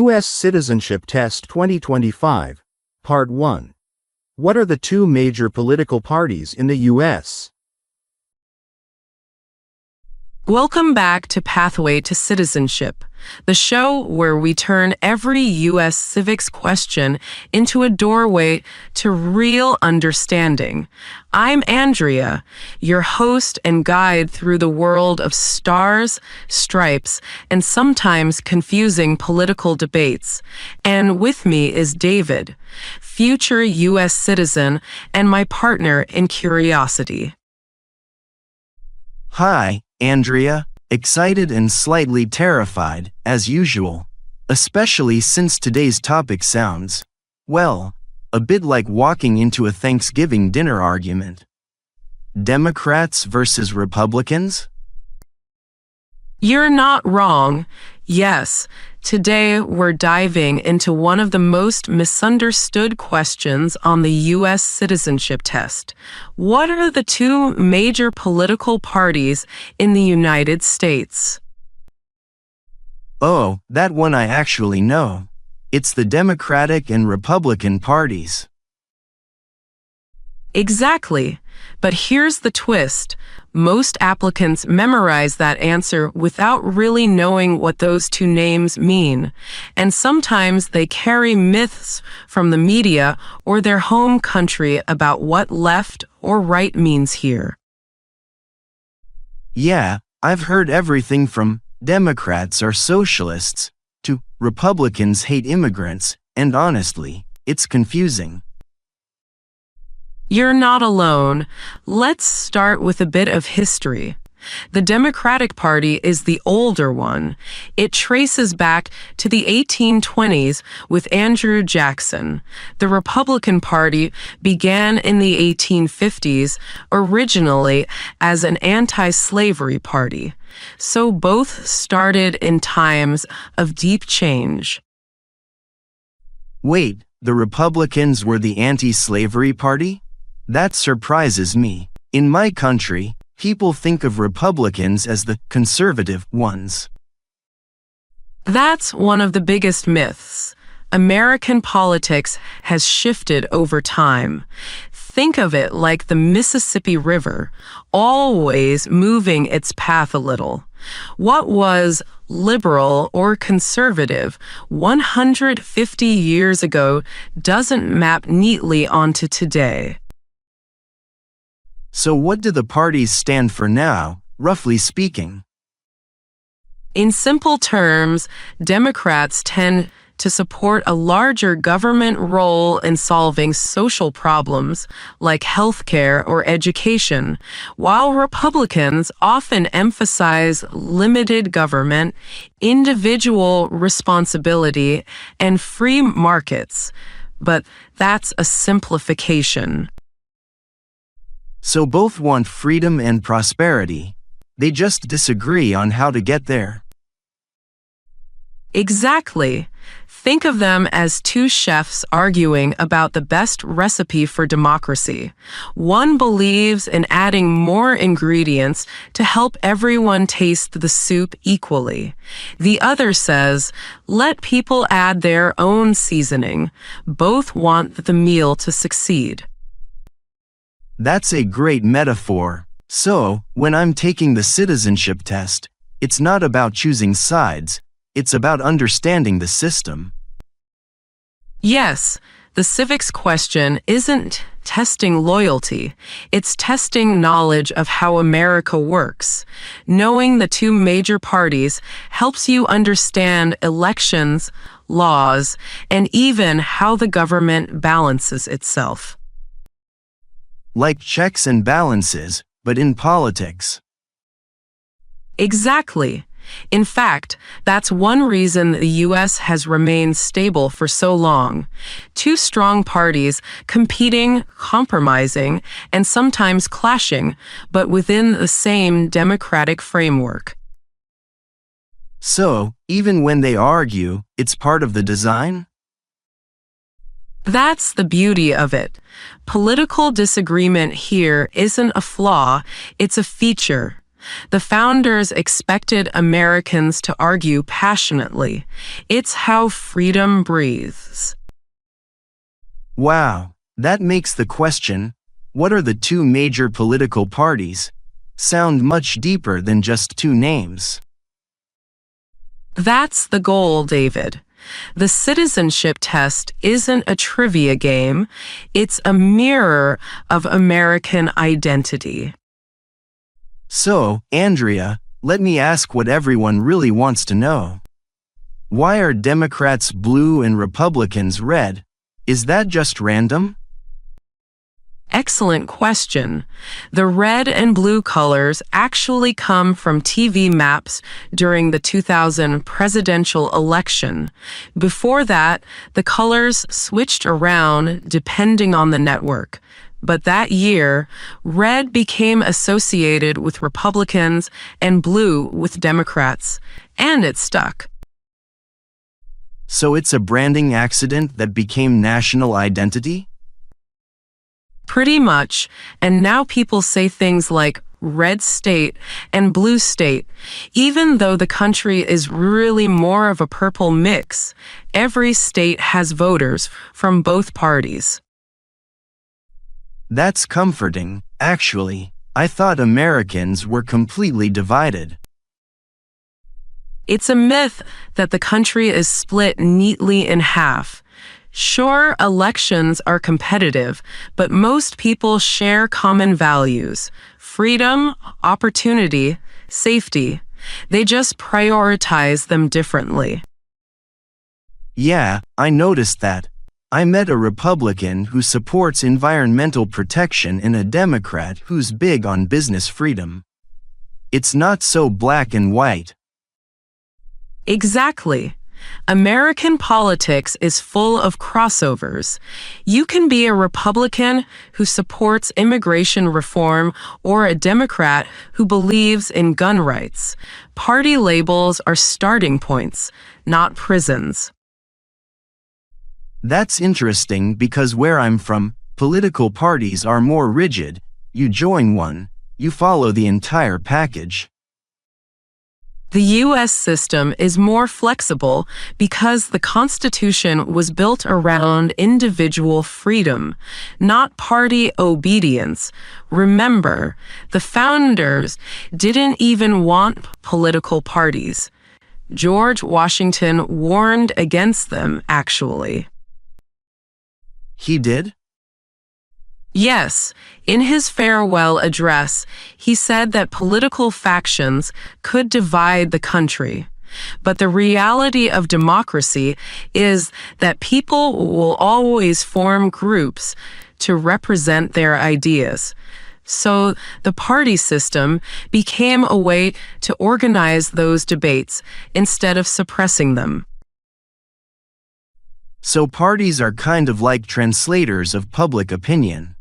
U.S. Citizenship Test 2025, Part 1. What are the two major political parties in the U.S.? Welcome back to Pathway to Citizenship, the show where we turn every U.S. civics question into a doorway to real understanding. I'm Andrea, your host and guide through the world of stars, stripes, and sometimes confusing political debates. And with me is David, future U.S. citizen and my partner in curiosity. Hi, Andrea, excited and slightly terrified, as usual, especially since today's topic sounds, well, a bit like walking into a Thanksgiving dinner argument. Democrats versus Republicans? You're not wrong. Yes, today we're diving into one of the most misunderstood questions on the U.S. citizenship test. What are the two major political parties in the United States? Oh, that one I actually know. It's the Democratic and Republican parties. Exactly. But here's the twist. Most applicants memorize that answer without really knowing what those two names mean. And sometimes they carry myths from the media or their home country about what left or right means here. Yeah, I've heard everything from Democrats are socialists to Republicans hate immigrants, and honestly, it's confusing. You're not alone. Let's start with a bit of history. The Democratic Party is the older one. It traces back to the 1820s with Andrew Jackson. The Republican Party began in the 1850s, originally as an anti-slavery party. So both started in times of deep change. Wait, the Republicans were the anti-slavery party? That surprises me. In my country, people think of Republicans as the conservative ones. That's one of the biggest myths. American politics has shifted over time. Think of it like the Mississippi River, always moving its path a little. What was liberal or conservative 150 years ago doesn't map neatly onto today. So what do the parties stand for now, roughly speaking? In simple terms, Democrats tend to support a larger government role in solving social problems like healthcare or education, while Republicans often emphasize limited government, individual responsibility, and free markets. But that's a simplification. So both want freedom and prosperity. They just disagree on how to get there. Exactly. Think of them as two chefs arguing about the best recipe for democracy. One believes in adding more ingredients to help everyone taste the soup equally. The other says, let people add their own seasoning. Both want the meal to succeed. That's a great metaphor. So, when I'm taking the citizenship test, it's not about choosing sides, it's about understanding the system. Yes, the civics question isn't testing loyalty, it's testing knowledge of how America works. Knowing the two major parties helps you understand elections, laws, and even how the government balances itself. Like checks and balances, but in politics. Exactly. In fact, that's one reason the U.S. has remained stable for so long. Two strong parties competing, compromising, and sometimes clashing, but within the same democratic framework. So, even when they argue, it's part of the design? That's the beauty of it. Political disagreement here isn't a flaw, it's a feature. The founders expected Americans to argue passionately. It's how freedom breathes. Wow, that makes the question, what are the two major political parties, sound much deeper than just two names. That's the goal, David. The citizenship test isn't a trivia game, it's a mirror of American identity. So, Andrea, let me ask what everyone really wants to know. Why are Democrats blue and Republicans red? Is that just random? Excellent question. The red and blue colors actually come from TV maps during the 2000 presidential election. Before that, the colors switched around depending on the network. But that year, red became associated with Republicans and blue with Democrats, and it stuck. So it's a branding accident that became national identity? Pretty much, and now people say things like red state and blue state, even though the country is really more of a purple mix. Every state has voters from both parties. That's comforting, actually. I thought Americans were completely divided. It's a myth that the country is split neatly in half. Sure, elections are competitive, but most people share common values: freedom, opportunity, safety. They just prioritize them differently. Yeah, I noticed that. I met a Republican who supports environmental protection and a Democrat who's big on business freedom. It's not so black and white. Exactly. American politics is full of crossovers. You can be a Republican who supports immigration reform or a Democrat who believes in gun rights. Party labels are starting points, not prisons. That's interesting because where I'm from, political parties are more rigid. You join one, you follow the entire package. The U.S. system is more flexible because the Constitution was built around individual freedom, not party obedience. Remember, the founders didn't even want political parties. George Washington warned against them, actually. He did? Yes, in his farewell address, he said that political factions could divide the country. But the reality of democracy is that people will always form groups to represent their ideas. So the party system became a way to organize those debates instead of suppressing them. So parties are kind of like translators of public opinion.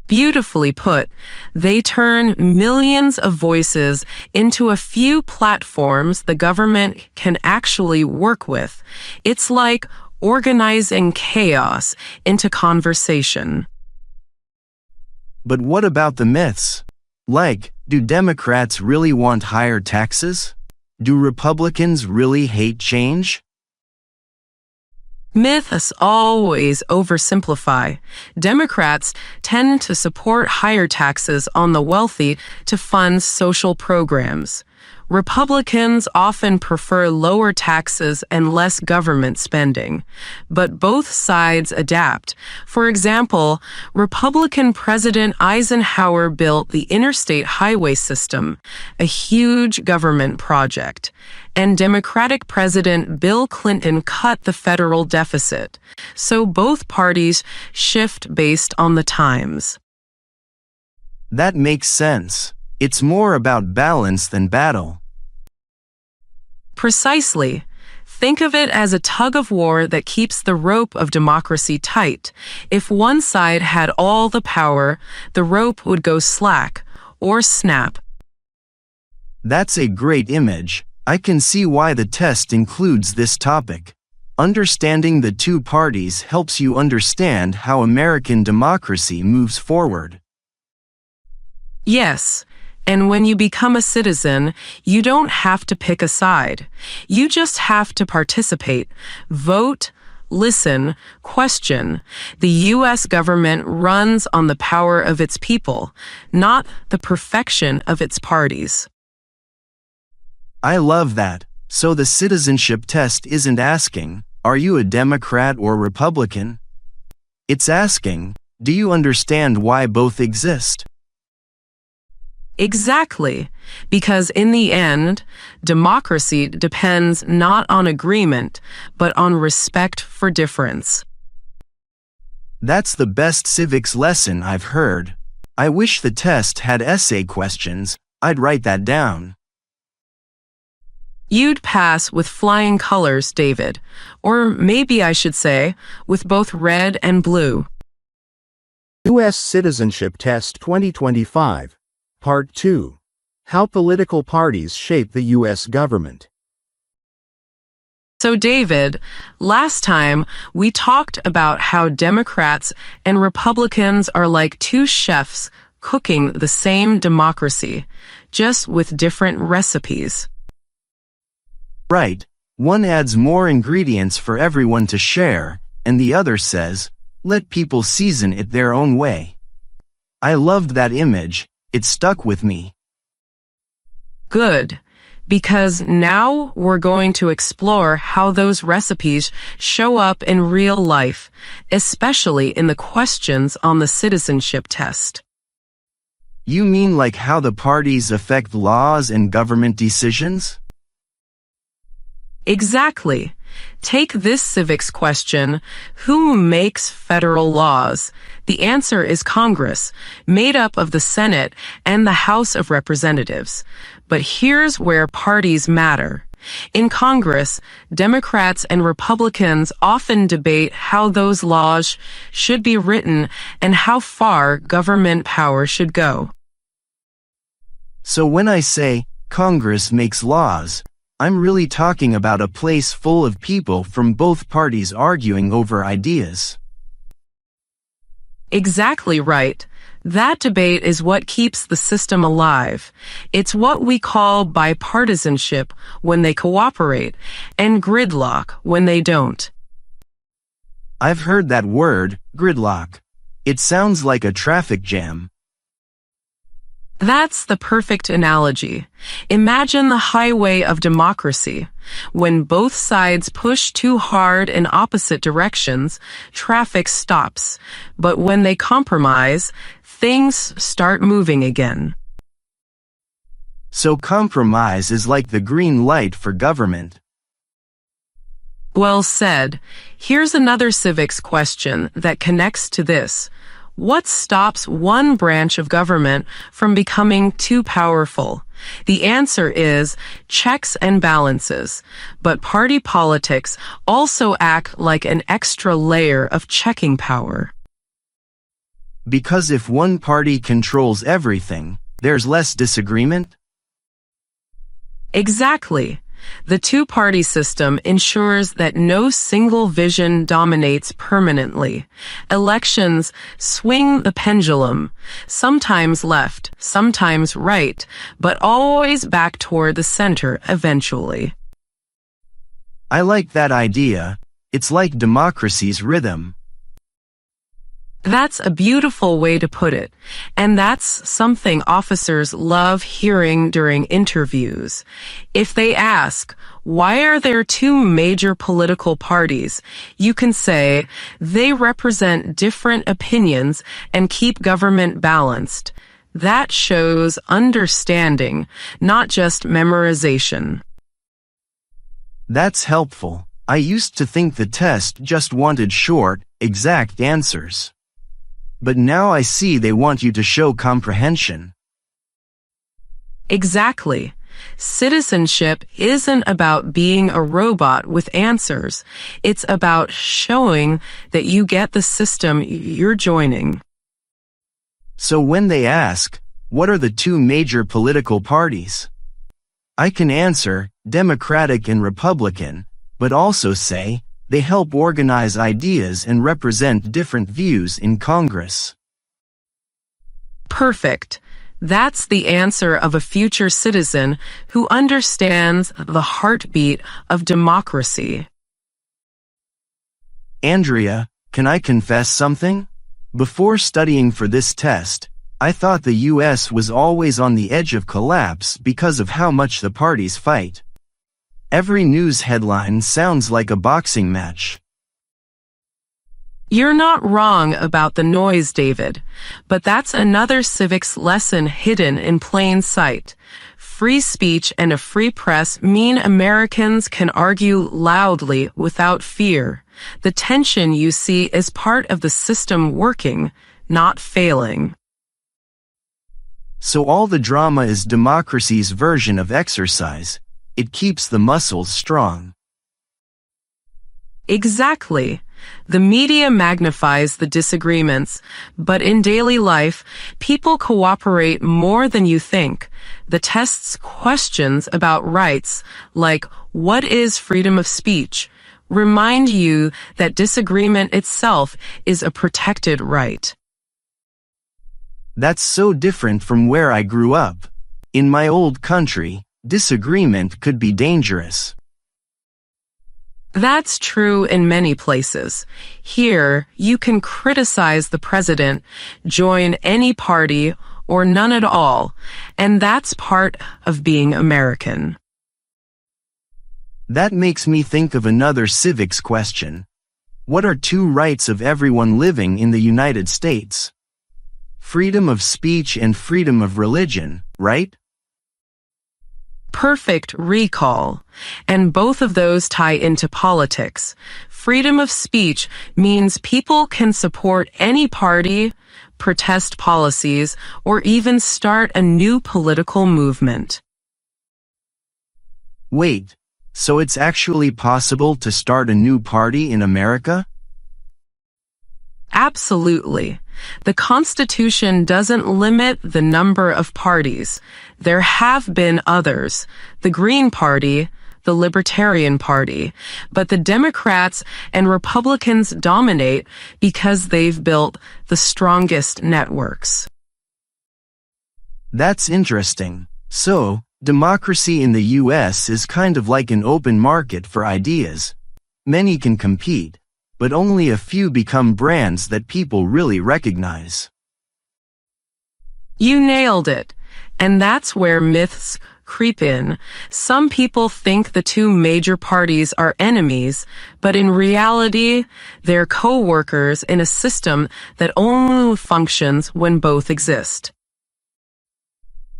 Beautifully put, they turn millions of voices into a few platforms the government can actually work with. It's like organizing chaos into conversation. But what about the myths? Like, do Democrats really want higher taxes? Do Republicans really hate change? Myths always oversimplify. Democrats tend to support higher taxes on the wealthy to fund social programs. Republicans often prefer lower taxes and less government spending, but both sides adapt. For example, Republican President Eisenhower built the interstate highway system, a huge government project, and Democratic President Bill Clinton cut the federal deficit. So both parties shift based on the times. That makes sense. It's more about balance than battle. Precisely. Think of it as a tug of war that keeps the rope of democracy tight. If one side had all the power, the rope would go slack or snap. That's a great image. I can see why the test includes this topic. Understanding the two parties helps you understand how American democracy moves forward. Yes, And when you become a citizen, you don't have to pick a side. You just have to participate, vote, listen, question. The U.S. government runs on the power of its people, not the perfection of its parties. I love that. So the citizenship test isn't asking, are you a Democrat or Republican? It's asking, do you understand why both exist? Exactly, because in the end, democracy depends not on agreement, but on respect for difference. That's the best civics lesson I've heard. I wish the test had essay questions. I'd write that down. You'd pass with flying colors, David, or maybe I should say, with both red and blue. U.S. Citizenship Test 2025, Part 2. How political parties shape the U.S. government. So, David, last time we talked about how Democrats and Republicans are like two chefs cooking the same democracy, just with different recipes. Right. One adds more ingredients for everyone to share, and the other says, let people season it their own way. I loved that image. It stuck with me. Good, because now we're going to explore how those recipes show up in real life, especially in the questions on the citizenship test. You mean like how the parties affect laws and government decisions? Exactly. Take this civics question, who makes federal laws? The answer is Congress, made up of the Senate and the House of Representatives. But here's where parties matter. In Congress, Democrats and Republicans often debate how those laws should be written and how far government power should go. So when I say, Congress makes laws, I'm really talking about a place full of people from both parties arguing over ideas. Exactly right. That debate is what keeps the system alive. It's what we call bipartisanship when they cooperate, and gridlock when they don't. I've heard that word, gridlock. It sounds like a traffic jam. That's the perfect analogy. Imagine the highway of democracy. When both sides push too hard in opposite directions, traffic stops. But when they compromise, things start moving again. So compromise is like the green light for government. Well said. Here's another civics question that connects to this. What stops one branch of government from becoming too powerful? The answer is checks and balances. But party politics also act like an extra layer of checking power. Because if one party controls everything, there's less disagreement? Exactly. The two-party system ensures that no single vision dominates permanently. Elections swing the pendulum, sometimes left, sometimes right, but always back toward the center eventually. I like that idea. It's like democracy's rhythm. That's a beautiful way to put it, and that's something officers love hearing during interviews. If they ask, why are there two major political parties? You can say, they represent different opinions and keep government balanced. That shows understanding, not just memorization. That's helpful. I used to think the test just wanted short, exact answers. But now I see they want you to show comprehension. Exactly. Citizenship isn't about being a robot with answers. It's about showing that you get the system you're joining. So when they ask, what are the two major political parties? I can answer, Democratic and Republican, but also say, they help organize ideas and represent different views in Congress. Perfect. That's the answer of a future citizen who understands the heartbeat of democracy. Andrea, can I confess something? Before studying for this test, I thought the US was always on the edge of collapse because of how much the parties fight. Every news headline sounds like a boxing match. You're not wrong about the noise, David, but that's another civics lesson hidden in plain sight. Free speech and a free press mean Americans can argue loudly without fear. The tension you see is part of the system working, not failing. So all the drama is democracy's version of exercise. It keeps the muscles strong. Exactly. The media magnifies the disagreements, but in daily life, people cooperate more than you think. The test's questions about rights, like what is freedom of speech, remind you that disagreement itself is a protected right. That's so different from where I grew up. In my old country, disagreement could be dangerous. That's true in many places. Here, you can criticize the president, join any party, or none at all, and that's part of being American. That makes me think of another civics question. What are two rights of everyone living in the United States? Freedom of speech and freedom of religion, right? Perfect recall. And both of those tie into politics. Freedom of speech means people can support any party, protest policies, or even start a new political movement. Wait, so it's actually possible to start a new party in America? Absolutely. The Constitution doesn't limit the number of parties. There have been others, the Green Party, the Libertarian Party, but the Democrats and Republicans dominate because they've built the strongest networks. That's interesting. So, democracy in the US is kind of like an open market for ideas. Many can compete, but only a few become brands that people really recognize. You nailed it. And that's where myths creep in. Some people think the two major parties are enemies, but in reality, they're co-workers in a system that only functions when both exist.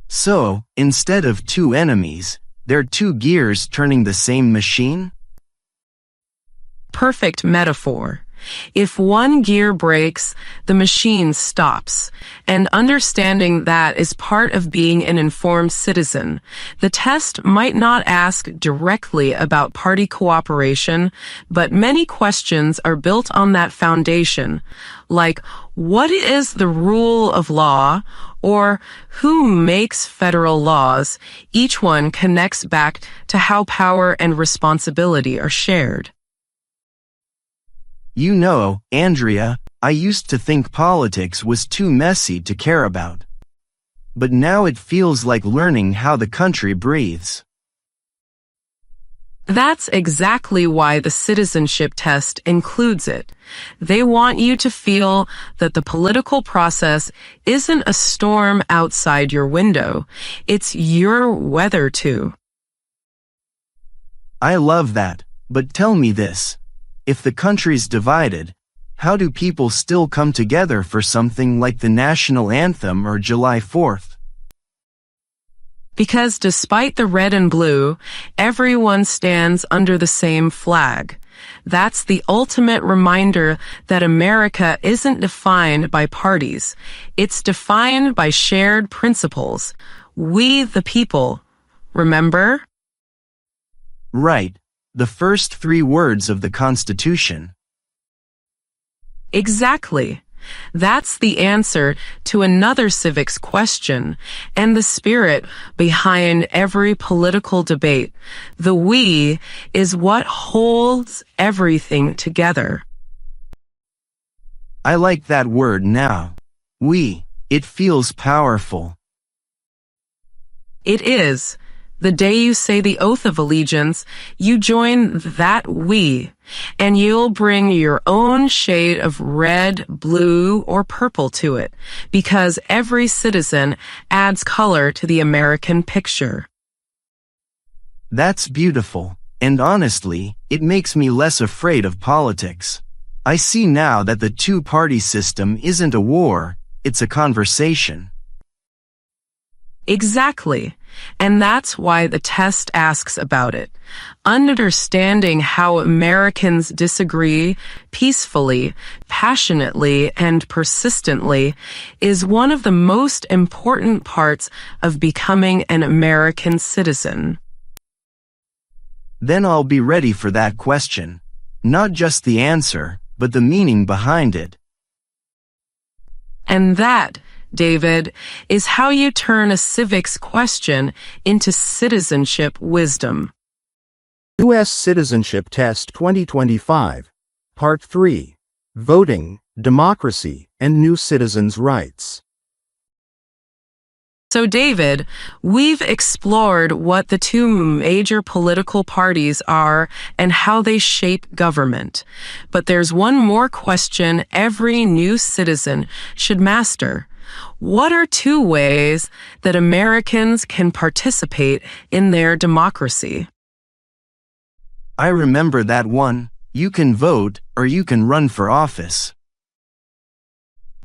So, instead of two enemies, they're two gears turning the same machine? Perfect metaphor. If one gear breaks, the machine stops. And understanding that is part of being an informed citizen. The test might not ask directly about party cooperation, but many questions are built on that foundation, like what is the rule of law, or who makes federal laws? Each one connects back to how power and responsibility are shared. You know, Andrea, I used to think politics was too messy to care about. But now it feels like learning how the country breathes. That's exactly why the citizenship test includes it. They want you to feel that the political process isn't a storm outside your window. It's your weather too. I love that, but tell me this. If the country's divided, how do people still come together for something like the national anthem or July 4th? Because despite the red and blue, everyone stands under the same flag. That's the ultimate reminder that America isn't defined by parties. It's defined by shared principles. We the people. Remember? Right. The first 3 words of the Constitution. Exactly. That's the answer to another civics question and the spirit behind every political debate. The we is what holds everything together. I like that word now. We. It feels powerful. It is. The day you say the oath of allegiance, you join that we, and you'll bring your own shade of red, blue, or purple to it, because every citizen adds color to the American picture. That's beautiful, and honestly, it makes me less afraid of politics. I see now that the two-party system isn't a war, it's a conversation. Exactly. And that's why the test asks about it. Understanding how Americans disagree peacefully, passionately, and persistently is one of the most important parts of becoming an American citizen. Then I'll be ready for that question. Not just the answer, but the meaning behind it. And that, David, is how you turn a civics question into citizenship wisdom. U.S. Citizenship Test 2025, Part 3, Voting, Democracy, and New Citizens' Rights. So, David, we've explored what the two major political parties are and how they shape government. But there's one more question every new citizen should master. What are two ways that Americans can participate in their democracy? I remember that one. You can vote or you can run for office.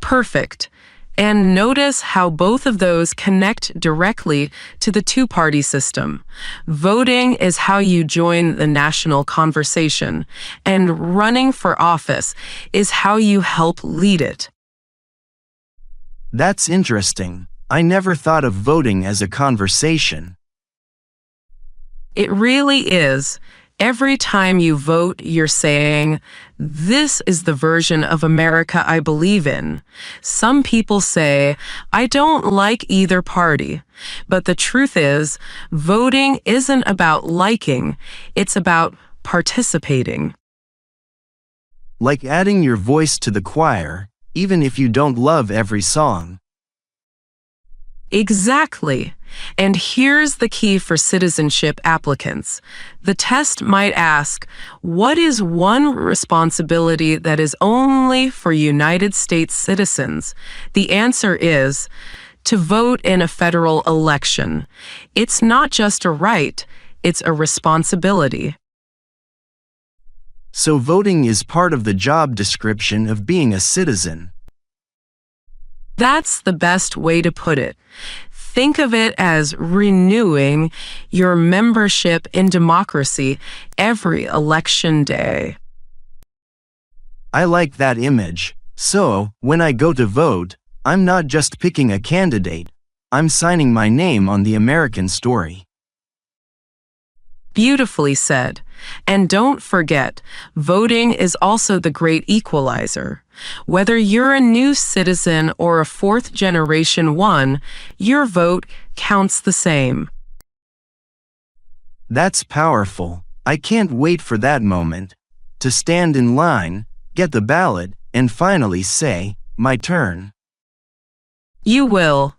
Perfect. And notice how both of those connect directly to the two-party system. Voting is how you join the national conversation, and running for office is how you help lead it. That's interesting. I never thought of voting as a conversation. It really is. Every time you vote, you're saying, "This is the version of America I believe in." Some people say, "I don't like either party." But the truth is, voting isn't about liking, it's about participating. Like adding your voice to the choir, even if you don't love every song. Exactly. And here's the key for citizenship applicants. The test might ask, what is one responsibility that is only for United States citizens? The answer is to vote in a federal election. It's not just a right, it's a responsibility. So voting is part of the job description of being a citizen. That's the best way to put it. Think of it as renewing your membership in democracy every election day. I like that image. So, when I go to vote, I'm not just picking a candidate, I'm signing my name on the American story. Beautifully said. And don't forget, voting is also the great equalizer. Whether you're a new citizen or a fourth-generation one, your vote counts the same. That's powerful. I can't wait for that moment. To stand in line, get the ballot, and finally say, my turn. You will.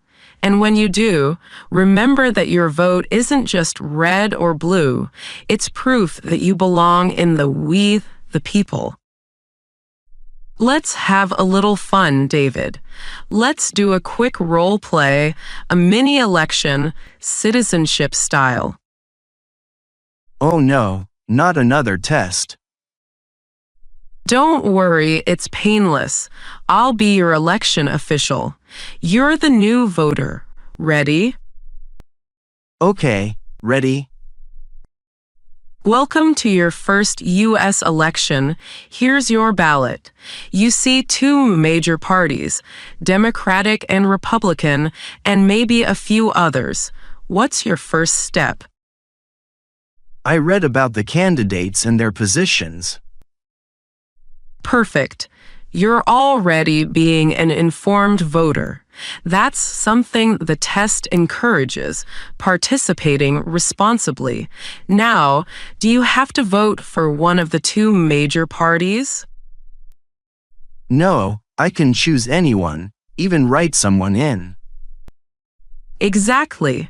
And when you do, remember that your vote isn't just red or blue. It's proof that you belong in the we, the people. Let's have a little fun, David. Let's do a quick role play, a mini election, citizenship style. Oh no, not another test. Don't worry, it's painless. I'll be your election official. You're the new voter. Ready? Okay, ready? Welcome to your first U.S. election. Here's your ballot. You see two major parties, Democratic and Republican, and maybe a few others. What's your first step? I read about the candidates and their positions. Perfect. You're already being an informed voter. That's something the test encourages, participating responsibly. Now, do you have to vote for one of the two major parties? No, I can choose anyone, even write someone in. Exactly.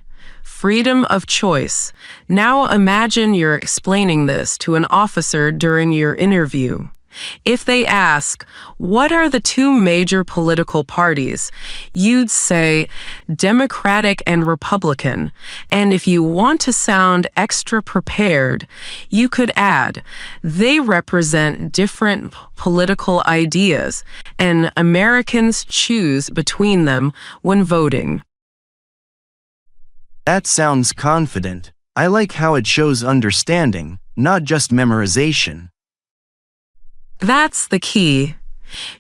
freedom of choice. Now imagine you're explaining this to an officer during your interview. If they ask, what are the two major political parties? You'd say Democratic and Republican. And if you want to sound extra prepared, you could add, they represent different political ideas, and Americans choose between them when voting. That sounds confident. I like how it shows understanding, not just memorization. That's the key.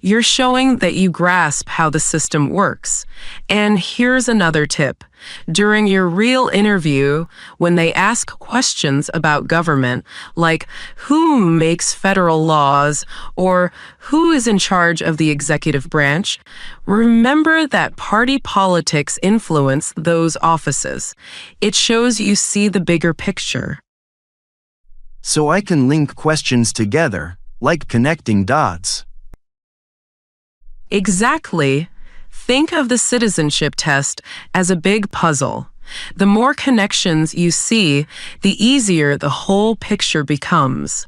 You're showing that you grasp how the system works. And here's another tip. During your real interview, when they ask questions about government, like who makes federal laws or who is in charge of the executive branch, remember that party politics influence those offices. It shows you see the bigger picture. So I can link questions together, like connecting dots. Exactly. Think of the citizenship test as a big puzzle. The more connections you see, the easier the whole picture becomes.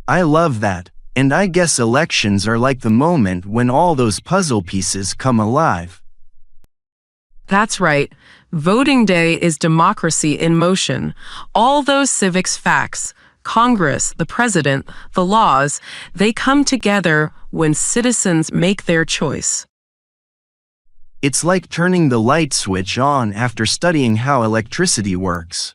I love that, and I guess elections are like the moment when all those puzzle pieces come alive. That's right. Voting day is democracy in motion. All those civics facts, Congress, the president, the laws, they come together when citizens make their choice. It's like turning the light switch on after studying how electricity works.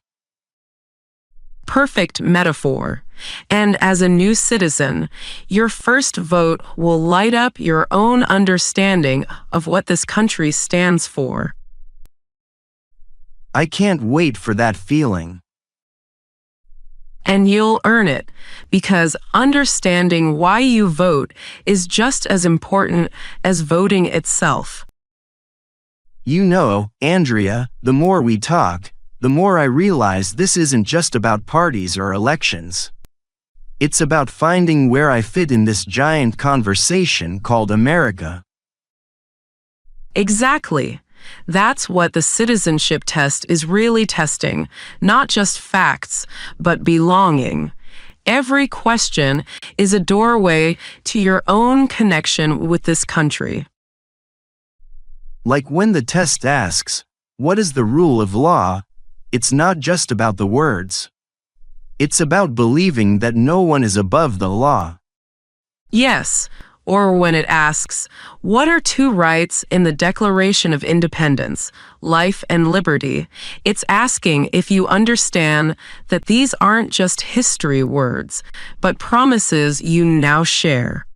Perfect metaphor. And as a new citizen, your first vote will light up your own understanding of what this country stands for. I can't wait for that feeling. And you'll earn it, because understanding why you vote is just as important as voting itself. You know, Andrea, the more we talk, the more I realize this isn't just about parties or elections. It's about finding where I fit in this giant conversation called America. Exactly. That's what the citizenship test is really testing, not just facts, but belonging. Every question is a doorway to your own connection with this country. Like when the test asks, what is the rule of law? It's not just about the words. It's about believing that no one is above the law. Yes. Or when it asks, what are two rights in the Declaration of Independence, life and liberty? It's asking if you understand that these aren't just history words, but promises you now share.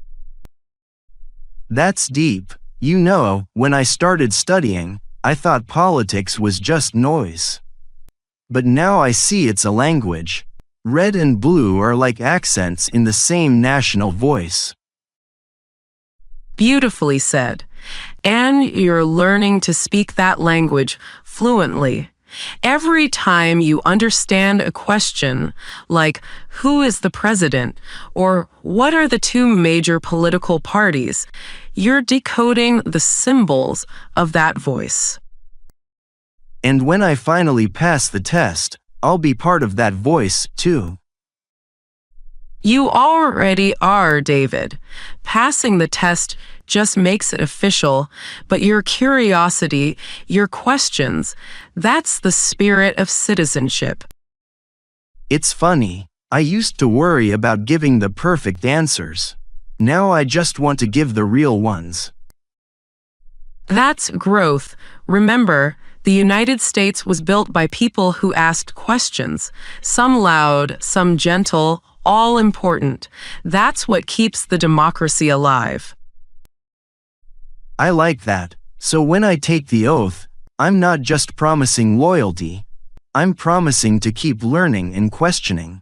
That's deep. You know, when I started studying, I thought politics was just noise. But now I see it's a language. Red and blue are like accents in the same national voice. Beautifully said. And you're learning to speak that language fluently. Every time you understand a question like, who is the president? Or what are the two major political parties? You're decoding the symbols of that voice. And when I finally pass the test, I'll be part of that voice, too. You already are, David. Passing the test just makes it official, but your curiosity, your questions, that's the spirit of citizenship. It's funny. I used to worry about giving the perfect answers. Now I just want to give the real ones. That's growth. Remember, the United States was built by people who asked questions, some loud, some gentle, all important. That's what keeps the democracy alive. I like that. So when I take the oath, I'm not just promising loyalty. I'm promising to keep learning and questioning.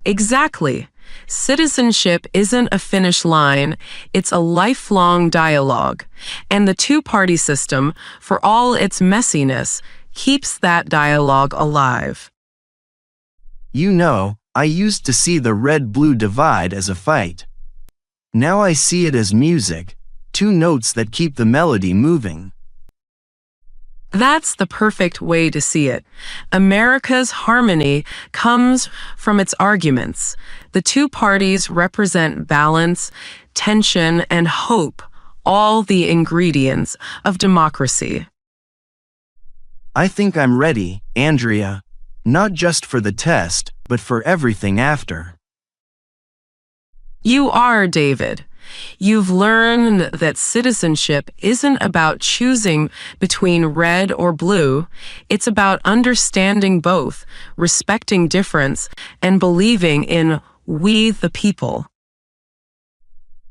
Exactly. Citizenship isn't a finish line, it's a lifelong dialogue. And the two-party system, for all its messiness, keeps that dialogue alive. You know, I used to see the red-blue divide as a fight. Now I see it as music, two notes that keep the melody moving. That's the perfect way to see it. America's harmony comes from its arguments. The two parties represent balance, tension, and hope, all the ingredients of democracy. I think I'm ready, Andrea. Not just for the test, but for everything after. You are, David. You've learned that citizenship isn't about choosing between red or blue. It's about understanding both, respecting difference, and believing in we the people.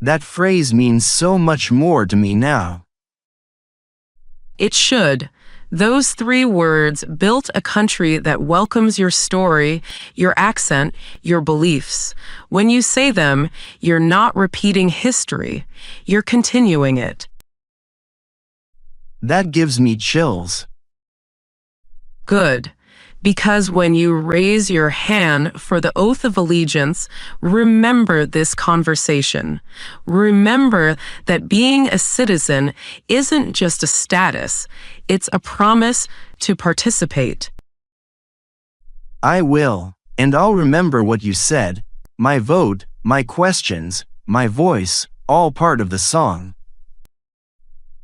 That phrase means so much more to me now. It should. Those three words built a country that welcomes your story, your accent, your beliefs. When you say them, you're not repeating history, you're continuing it. That gives me chills. Good. Because when you raise your hand for the oath of allegiance, remember this conversation. Remember that being a citizen isn't just a status, it's a promise to participate. I will, and I'll remember what you said. My vote, my questions, my voice, all part of the song.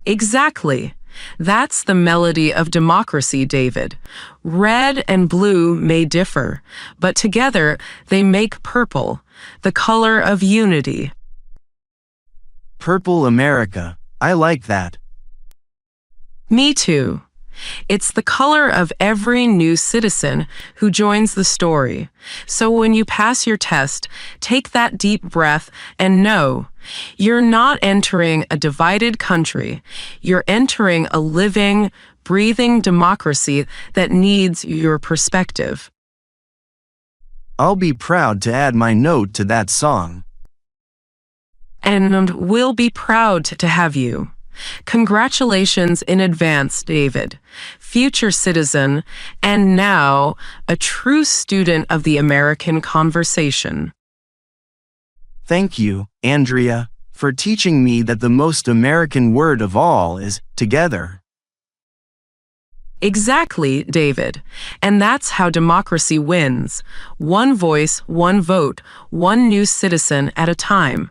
Exactly. That's the melody of democracy, David. Red and blue may differ, but together they make purple, the color of unity. Purple America. I like that. Me too. It's the color of every new citizen who joins the story. So when you pass your test, take that deep breath and know you're not entering a divided country. You're entering a living, breathing democracy that needs your perspective. I'll be proud to add my note to that song. And we'll be proud to have you. Congratulations in advance, David, future citizen, and now a true student of the American conversation. Thank you, Andrea, for teaching me that the most American word of all is together. Exactly, David. And that's how democracy wins. One voice, one vote, one new citizen at a time.